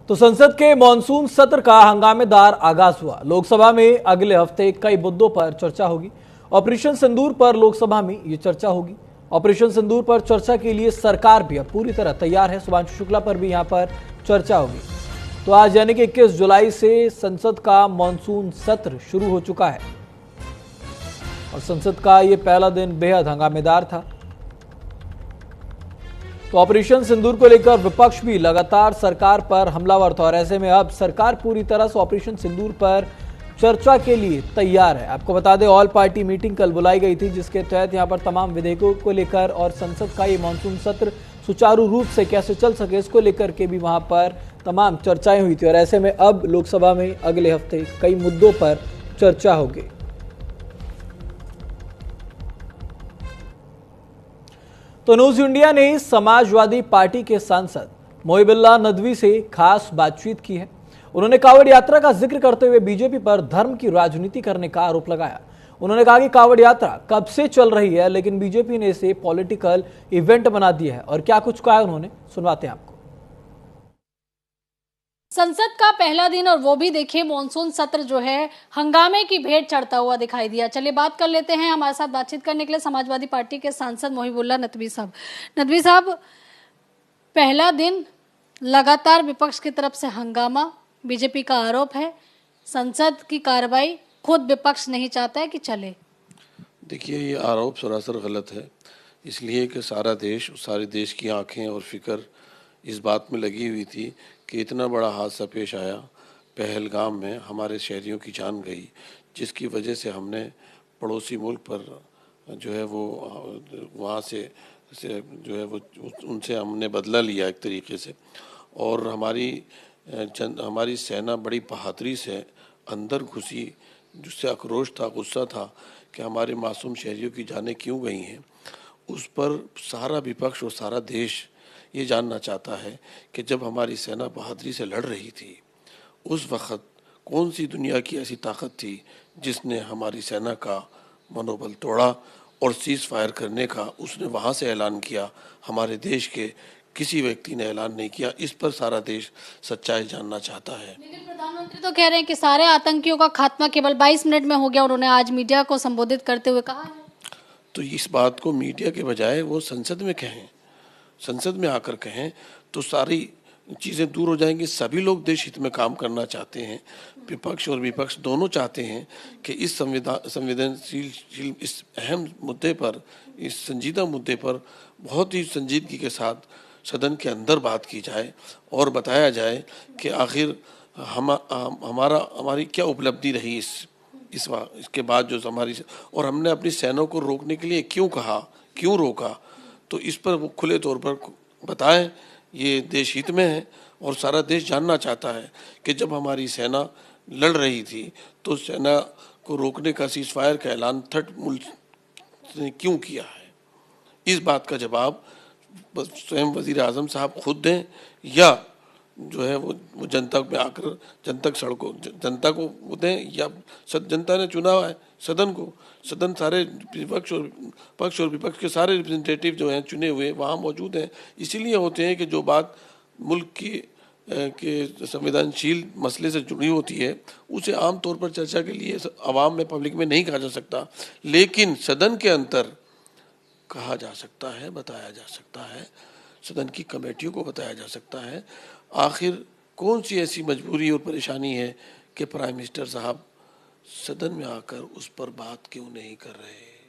तो संसद के मॉनसून सत्र का हंगामेदार आगाज हुआ। लोकसभा में अगले हफ्ते कई मुद्दों पर चर्चा होगी। ऑपरेशन सिंदूर पर लोकसभा में ये चर्चा होगी। ऑपरेशन सिंदूर पर चर्चा के लिए सरकार भी अब पूरी तरह तैयार है। सुभांशु शुक्ला पर भी यहां पर चर्चा होगी। तो आज यानी कि 21 जुलाई से संसद का मॉनसून सत्र शुरू हो चुका है और संसद का ये पहला दिन बेहद हंगामेदार था। तो ऑपरेशन सिंदूर को लेकर विपक्ष भी लगातार सरकार पर हमलावर था और ऐसे में अब सरकार पूरी तरह से ऑपरेशन सिंदूर पर चर्चा के लिए तैयार है। आपको बता दें, ऑल पार्टी मीटिंग कल बुलाई गई थी, जिसके तहत यहां पर तमाम विधेयकों को लेकर और संसद का ये मानसून सत्र सुचारू रूप से कैसे चल सके इसको लेकर के भी वहां पर तमाम चर्चाएं हुई थी और ऐसे में अब लोकसभा में अगले हफ्ते कई मुद्दों पर चर्चा होगी। तो न्यूज इंडिया ने समाजवादी पार्टी के सांसद मोहिबुल्लाह नदवी से खास बातचीत की है। उन्होंने कांवड़ यात्रा का जिक्र करते हुए बीजेपी पर धर्म की राजनीति करने का आरोप लगाया। उन्होंने कहा कि कांवड़ यात्रा कब से चल रही है, लेकिन बीजेपी ने इसे पॉलिटिकल इवेंट बना दिया है। और क्या कुछ कहा उन्होंने, सुनवाते हैं आपको। संसद का पहला दिन और वो भी देखिए मॉनसून सत्र जो है हंगामे की भेंट चढ़ता हुआ दिखाई दिया। चलिए बात कर लेते हैं हमारे साथ बातचीत करने के लिए समाजवादी पार्टी के सांसद मोहिबुल्लाह नदवी साहब। नदवी साहब, पहला दिन लगातार विपक्ष की तरफ से हंगामा, बीजेपी का आरोप है संसद की कार्रवाई खुद विपक्ष नहीं चाहता है कि चले। देखिए, ये आरोप सरासर गलत है, इसलिए कि सारे देश की आंखें और फिक्र इस बात में लगी हुई थी कि इतना बड़ा हादसा पेश आया पहलगाम में, हमारे शहरियों की जान गई, जिसकी वजह से हमने पड़ोसी मुल्क पर जो है वो वहाँ से जो है वो उनसे हमने बदला लिया एक तरीके से। और हमारी सेना बड़ी बहादुरी से अंदर घुसी, जिससे आक्रोश था, गुस्सा था कि हमारे मासूम शहरियों की जानें क्यों गई हैं। उस पर सारा विपक्ष और सारा देश ये जानना चाहता है कि जब हमारी सेना बहादुरी से लड़ रही थी, उस वक़्त कौन सी दुनिया की ऐसी ताकत थी जिसने हमारी सेना का मनोबल तोड़ा और सीज़ फायर करने का उसने वहाँ से ऐलान किया। हमारे देश के किसी व्यक्ति ने ऐलान नहीं किया। इस पर सारा देश सच्चाई जानना चाहता है। लेकिन प्रधानमंत्री तो कह रहे हैं कि सारे आतंकियों का खात्मा केवल 22 मिनट में हो गया। उन्होंने आज मीडिया को संबोधित करते हुए कहा है। तो इस बात को मीडिया के बजाय वो संसद में कहें, संसद में आकर कहें तो सारी चीज़ें दूर हो जाएंगी। सभी लोग देश हित में काम करना चाहते हैं, विपक्ष और विपक्ष दोनों चाहते हैं कि इस संवेदनशील इस अहम मुद्दे पर, इस संजीदा मुद्दे पर बहुत ही संजीदगी के साथ सदन के अंदर बात की जाए और बताया जाए कि आखिर हमारी क्या उपलब्धि रही इसके बाद जो हमारी, और हमने अपनी सेना को रोकने के लिए क्यों कहा, क्यों रोका, तो इस पर वो खुले तौर पर बताएं। ये देश हित में है और सारा देश जानना चाहता है कि जब हमारी सेना लड़ रही थी तो सेना को रोकने का सीज़ फायर का ऐलान थर्ड मुल्क ने क्यों किया है। इस बात का जवाब स्वयं वज़ीर आज़म साहब खुद दें या जो है वो जनता में आकर जनता को वो दें, या जनता ने चुना है सदन को, सदन सारे पक्ष और विपक्ष के सारे रिप्रेजेंटेटिव जो हैं चुने हुए वहाँ मौजूद हैं। इसीलिए होते हैं कि जो बात मुल्क के संवेदनशील मसले से जुड़ी होती है उसे आम तौर पर चर्चा के लिए आवाम में, पब्लिक में नहीं कहा जा सकता, लेकिन सदन के अंदर कहा जा सकता है, बताया जा सकता है, सदन की कमेटियों को बताया जा सकता है। आखिर कौन सी ऐसी मजबूरी और परेशानी है कि प्राइम मिनिस्टर साहब सदन में आकर उस पर बात क्यों नहीं कर रहे।